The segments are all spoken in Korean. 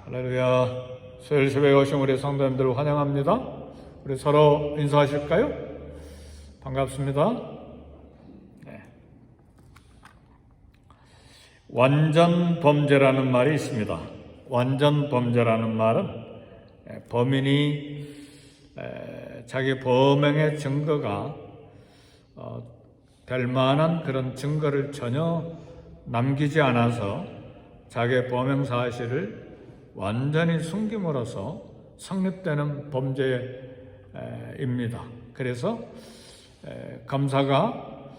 할렐루야. 수요일 새벽에 오신 우리 성도님들 환영합니다. 우리 서로 인사하실까요? 반갑습니다. 네. 완전 범죄라는 말이 있습니다. 완전 범죄라는 말은 범인이 자기 범행의 증거가 될 만한 그런 증거를 전혀 남기지 않아서 자기의 범행 사실을 완전히 숨김으로써 성립되는 범죄입니다. 그래서 검사가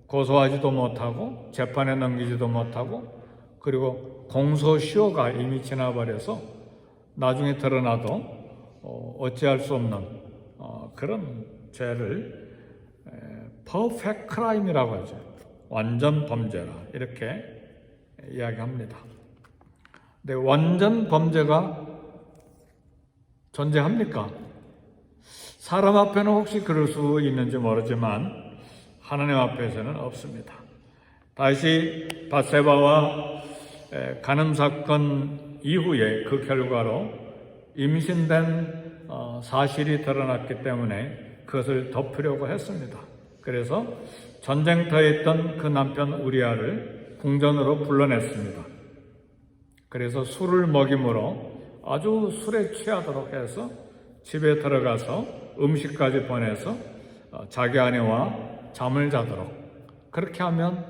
고소하지도 못하고 재판에 넘기지도 못하고 그리고 공소시효가 이미 지나버려서 나중에 드러나도 어찌할 수 없는 그런 죄를 퍼펙트 크라임이라고 하죠. 완전 범죄라 이렇게 이야기합니다. 근데 완전 범죄가 존재합니까? 사람 앞에는 혹시 그럴 수 있는지 모르지만 하나님 앞에서는 없습니다. 다시 밧세바와 간음 사건 이후에 그 결과로 임신된 사실이 드러났기 때문에 그것을 덮으려고 했습니다. 그래서 전쟁터에 있던 그 남편 우리아를 궁전으로 불러냈습니다. 그래서 술을 먹임으로 아주 술에 취하도록 해서 집에 들어가서 음식까지 보내서 자기 아내와 잠을 자도록 그렇게 하면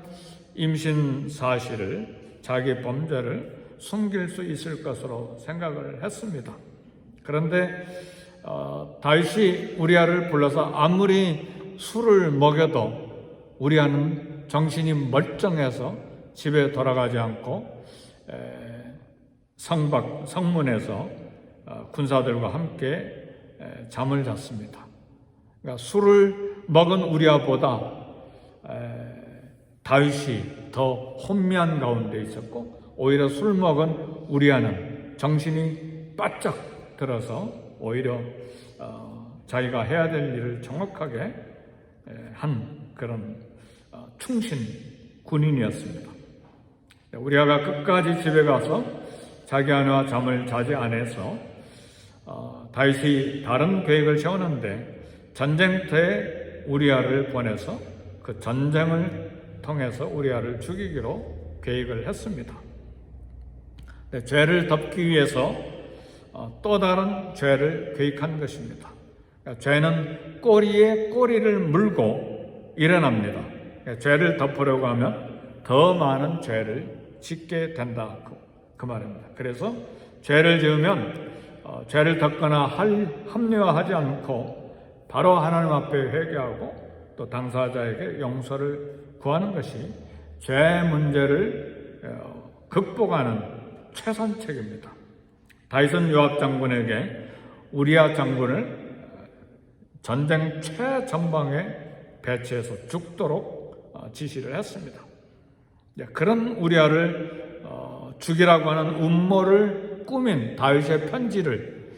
임신 사실을 자기 범죄를 숨길 수 있을 것으로 생각을 했습니다. 그런데 다윗이 우리아를 불러서 아무리 술을 먹여도 우리아는 정신이 멀쩡해서 집에 돌아가지 않고 성문에서 군사들과 함께 잠을 잤습니다. 그러니까 술을 먹은 우리아보다 다윗이 더 혼미한 가운데 있었고 오히려 술 먹은 우리아는 정신이 바짝 들어서 오히려 자기가 해야 될 일을 정확하게 한 그런 충신 군인이었습니다. 우리아가 끝까지 집에 가서 자기 아내와 잠을 자지 않아서 다윗이 다른 계획을 세우는데 전쟁터에 우리아를 보내서 그 전쟁을 통해서 우리아를 죽이기로 계획을 했습니다. 죄를 덮기 위해서 또 다른 죄를 계획한 것입니다. 그러니까 죄는 꼬리에 꼬리를 물고 일어납니다. 그러니까 죄를 덮으려고 하면 더 많은 죄를 짓게 된다 그 말입니다. 그래서 죄를 지으면 죄를 덮거나 합리화하지 않고 바로 하나님 앞에 회개하고 또 당사자에게 용서를 구하는 것이 죄 문제를 극복하는 최선책입니다. 다윗은 요압 장군에게 우리아 장군을 전쟁 최전방에 배치해서 죽도록 지시를 했습니다. 그런 우리아를 죽이라고 하는 음모를 꾸민 다윗의 편지를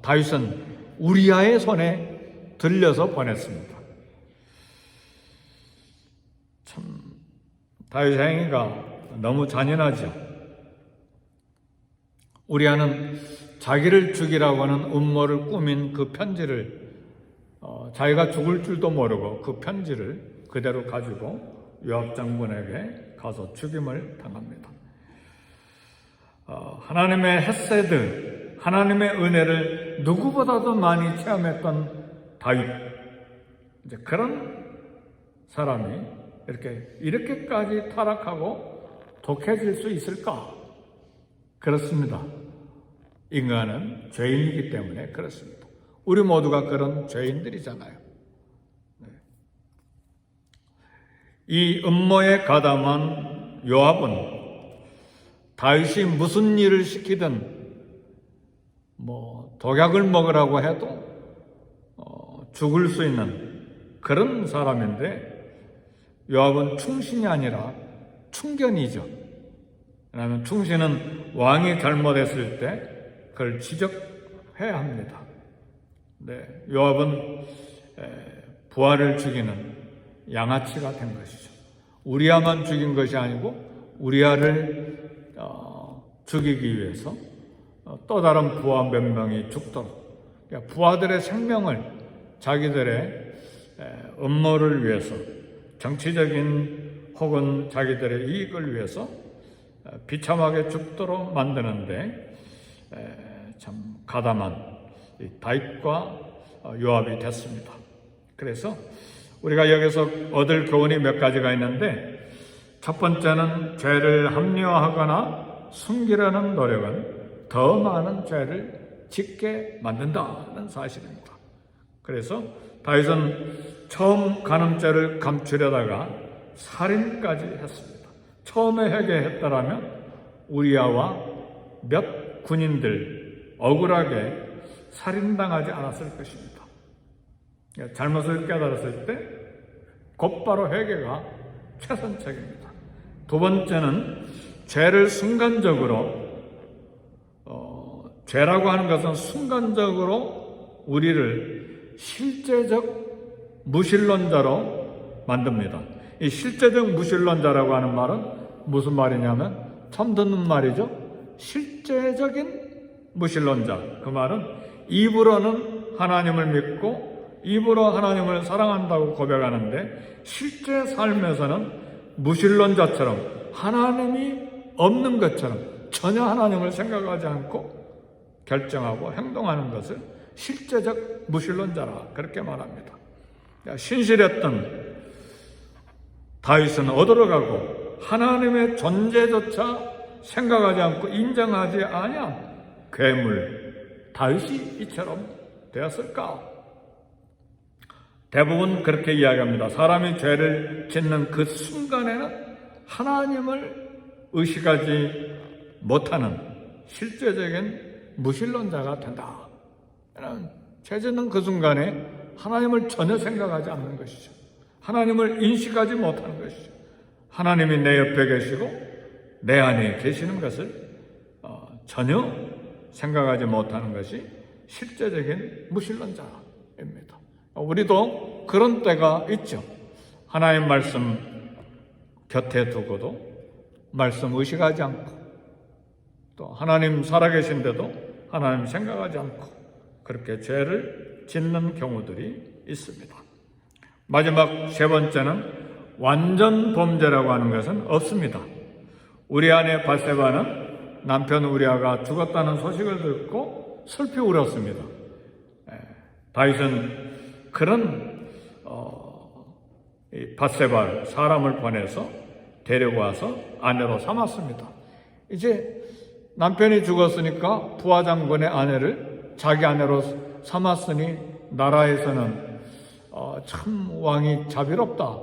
다윗은 우리아의 손에 들려서 보냈습니다. 참 다윗의 행위가 너무 잔인하죠. 우리아는 자기를 죽이라고 하는 음모를 꾸민 그 편지를 자기가 죽을 줄도 모르고 그 편지를 그대로 가지고 요압 장군에게 가서 죽임을 당합니다. 하나님의 헤세드, 하나님의 은혜를 누구보다도 많이 체험했던 다윗, 이제 그런 사람이 이렇게까지 타락하고 독해질 수 있을까? 그렇습니다. 인간은 죄인이기 때문에 그렇습니다. 우리 모두가 그런 죄인들이잖아요. 이 음모에 가담한 요압은 다윗이 무슨 일을 시키든 독약을 먹으라고 해도 죽을 수 있는 그런 사람인데 요압은 충신이 아니라 충견이죠. 왜냐하면 충신은 왕이 잘못했을 때 그걸 지적해야 합니다. 요압은 부하를 죽이는 양아치가 된 것이죠. 우리아만 죽인 것이 아니고 우리아를 죽이기 위해서 또 다른 부하 몇 명이 죽도록, 그러니까 부하들의 생명을 자기들의 음모를 위해서, 정치적인 혹은 자기들의 이익을 위해서 비참하게 죽도록 만드는데 참 가담한 다윗과 요압이 됐습니다. 그래서 우리가 여기서 얻을 교훈이 몇 가지가 있는데, 첫 번째는 죄를 합리화하거나 숨기려는 노력은 더 많은 죄를 짓게 만든다는 사실입니다. 그래서 다윗은 처음 간음죄를 감추려다가 살인까지 했습니다. 처음에 회개했더라면 우리아와 몇 군인들 억울하게 살인당하지 않았을 것입니다. 잘못을 깨달았을 때 곧바로 회개가 최선책입니다. 두 번째는 죄를 순간적으로, 죄라고 하는 것은 순간적으로 우리를 실제적 무신론자로 만듭니다. 이 실제적 무신론자라고 하는 말은 무슨 말이냐면, 처음 듣는 말이죠. 실제적인 무신론자. 그 말은 입으로는 하나님을 믿고 입으로 하나님을 사랑한다고 고백하는데 실제 삶에서는 무신론자처럼 하나님이 없는 것처럼 전혀 하나님을 생각하지 않고 결정하고 행동하는 것을 실제적 무신론자라 그렇게 말합니다. 신실했던 다윗은 얻어가고 하나님의 존재조차 생각하지 않고 인정하지 아니한 괴물 다윗이 이처럼 되었을까? 대부분 그렇게 이야기합니다. 사람이 죄를 짓는 그 순간에는 하나님을 의식하지 못하는 실제적인 무신론자가 된다. 죄 짓는 그 순간에 하나님을 전혀 생각하지 않는 것이죠. 하나님을 인식하지 못하는 것이죠. 하나님이 내 옆에 계시고 내 안에 계시는 것을 전혀 생각하지 못하는 것이 실제적인 무신론자입니다. 우리도 그런 때가 있죠. 하나님 말씀 곁에 두고도 말씀 의식하지 않고, 또 하나님 살아계신데도 하나님 생각하지 않고 그렇게 죄를 짓는 경우들이 있습니다. 마지막 세 번째는 완전 범죄라고 하는 것은 없습니다. 우리 아내 밧세바는 남편 우리아가 죽었다는 소식을 듣고 슬피 울었습니다. 다윗은 그런 밧세바 사람을 보내서 데려와서 아내로 삼았습니다. 이제 남편이 죽었으니까 부하 장군의 아내를 자기 아내로 삼았으니 나라에서는 참 왕이 자비롭다.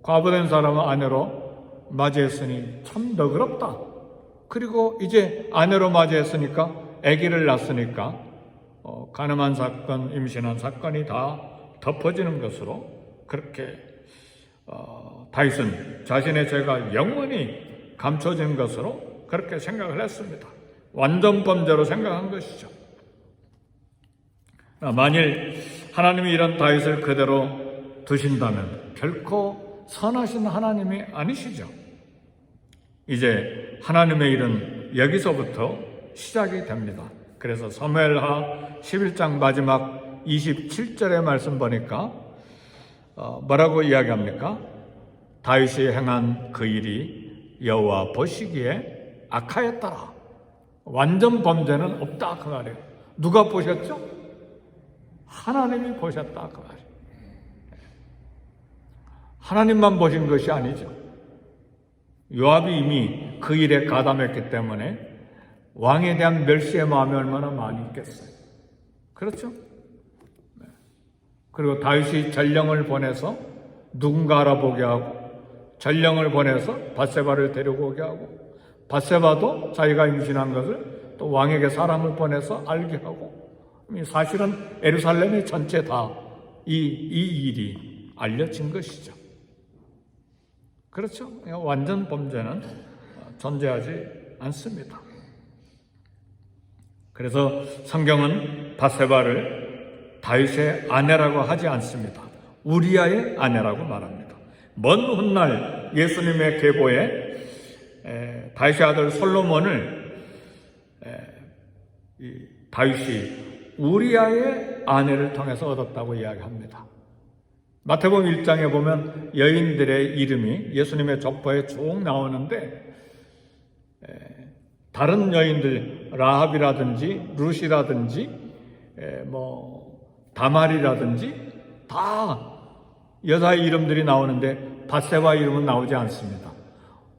과부된 사람을 아내로 맞이했으니 참 너그럽다. 그리고 이제 아내로 맞이했으니까 아기를 낳았으니까 가늠한 사건, 임신한 사건이 다 덮어지는 것으로 그렇게 다윗은 자신의 죄가 영원히 감춰진 것으로 그렇게 생각을 했습니다. 완전 범죄로 생각한 것이죠. 만일 하나님이 이런 다윗을 그대로 두신다면 결코 선하신 하나님이 아니시죠. 이제 하나님의 일은 여기서부터 시작이 됩니다. 그래서 사무엘하 11장 마지막 27절의 말씀 보니까 뭐라고 이야기합니까? 다윗이 행한 그 일이 여호와 보시기에 악하였더라. 완전 범죄는 없다 그 말이에요. 누가 보셨죠? 하나님이 보셨다 그 말이에요. 하나님만 보신 것이 아니죠. 요압이 이미 그 일에 가담했기 때문에 왕에 대한 멸시의 마음이 얼마나 많이 있겠어요. 그렇죠? 그리고 다윗이 전령을 보내서 누군가 알아보게 하고, 전령을 보내서 밧세바를 데리고 오게 하고, 밧세바도 자기가 임신한 것을 또 왕에게 사람을 보내서 알게 하고, 사실은 예루살렘이 전체 다 이 일이 알려진 것이죠. 그렇죠? 완전 범죄는 존재하지 않습니다. 그래서 성경은 밧세바를 다윗의 아내라고 하지 않습니다. 우리아의 아내라고 말합니다. 먼 훗날 예수님의 계보에 다윗의 아들 솔로몬을 다윗이 우리아의 아내를 통해서 얻었다고 이야기합니다. 마태복음 1장에 보면 여인들의 이름이 예수님의 족보에 쭉 나오는데 다른 여인들 라합이라든지 룻이라든지 다말이라든지 다 여자의 이름들이 나오는데 밧세바 이름은 나오지 않습니다.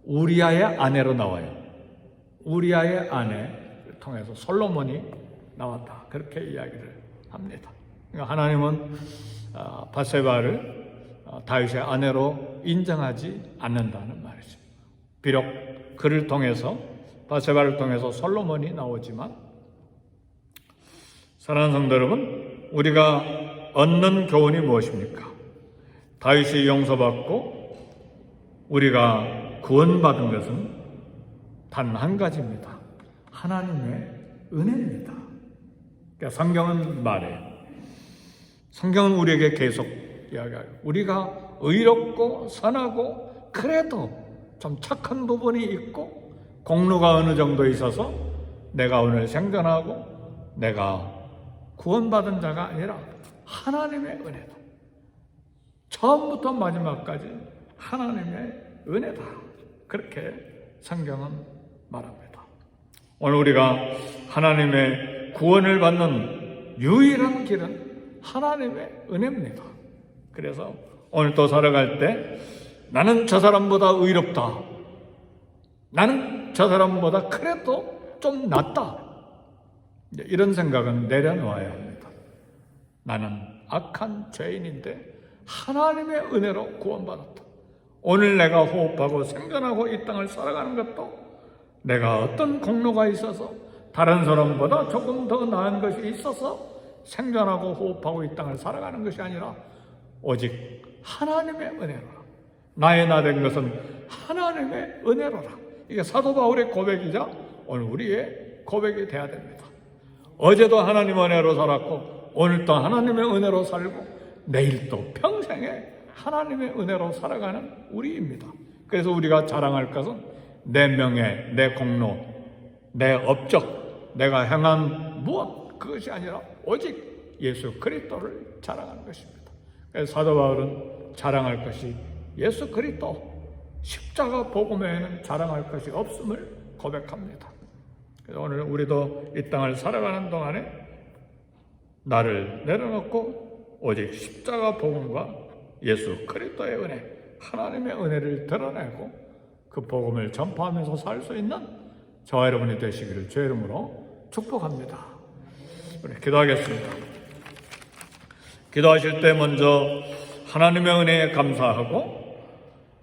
우리아의 아내로 나와요. 우리아의 아내를 통해서 솔로몬이 나왔다. 그렇게 이야기를 합니다. 그러니까 하나님은 밧세바를 다윗의 아내로 인정하지 않는다는 말이죠. 비록 그를 통해서 밧세바를 통해서 솔로몬이 나오지만 사랑하는 성도 여러분, 우리가 얻는 교훈이 무엇입니까? 다윗이 용서받고 우리가 구원받은 것은 단 한 가지입니다. 하나님의 은혜입니다. 그러니까 성경은 말해요. 성경은 우리에게 계속 이야기해요. 우리가 의롭고 선하고 그래도 좀 착한 부분이 있고 공로가 어느 정도 있어서 내가 오늘 생존하고 내가 구원받은 자가 아니라 하나님의 은혜다. 처음부터 마지막까지 하나님의 은혜다. 그렇게 성경은 말합니다. 오늘 우리가 하나님의 구원을 받는 유일한 길은 하나님의 은혜입니다. 그래서 오늘 또 살아갈 때 나는 저 사람보다 의롭다. 나는 저 사람보다 그래도 좀 낫다. 이런 생각은 내려놓아야 합니다. 나는 악한 죄인인데 하나님의 은혜로 구원받았다. 오늘 내가 호흡하고 생존하고 이 땅을 살아가는 것도 내가 어떤 공로가 있어서 다른 사람보다 조금 더 나은 것이 있어서 생존하고 호흡하고 이 땅을 살아가는 것이 아니라 오직 하나님의 은혜로라. 나의 나 된 것은 하나님의 은혜로라. 이게 사도 바울의 고백이자 오늘 우리의 고백이 돼야 됩니다. 어제도 하나님의 은혜로 살았고 오늘도 하나님의 은혜로 살고 내일도 평생에 하나님의 은혜로 살아가는 우리입니다. 그래서 우리가 자랑할 것은 내 명예, 내 공로, 내 업적, 내가 행한 무엇 그것이 아니라 오직 예수 그리스도를 자랑하는 것입니다. 그래서 사도 바울은 자랑할 것이 예수 그리스도, 십자가 복음 외에는 자랑할 것이 없음을 고백합니다. 그래서 오늘 우리도 이 땅을 살아가는 동안에 나를 내려놓고 오직 십자가 복음과 예수 그리스도의 은혜, 하나님의 은혜를 드러내고 그 복음을 전파하면서 살 수 있는 저와 여러분이 되시기를 주의 이름으로 축복합니다. 우리 기도하겠습니다. 기도하실 때 먼저 하나님의 은혜에 감사하고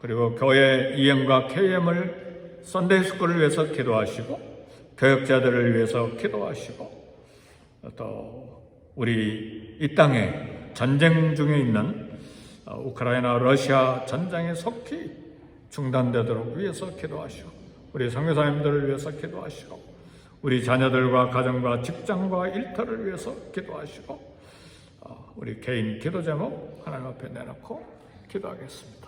그리고 교회 EM과 KM을 선데이 스쿨을 위해서 기도하시고 교역자들을 위해서 기도하시고 또 우리 이 땅에 전쟁 중에 있는 우크라이나 러시아 전쟁이 속히 중단되도록 위해서 기도하시고 우리 선교사님들을 위해서 기도하시고 우리 자녀들과 가정과 직장과 일터를 위해서 기도하시고 우리 개인 기도 제목 하나님 앞에 내놓고 기도하겠습니다.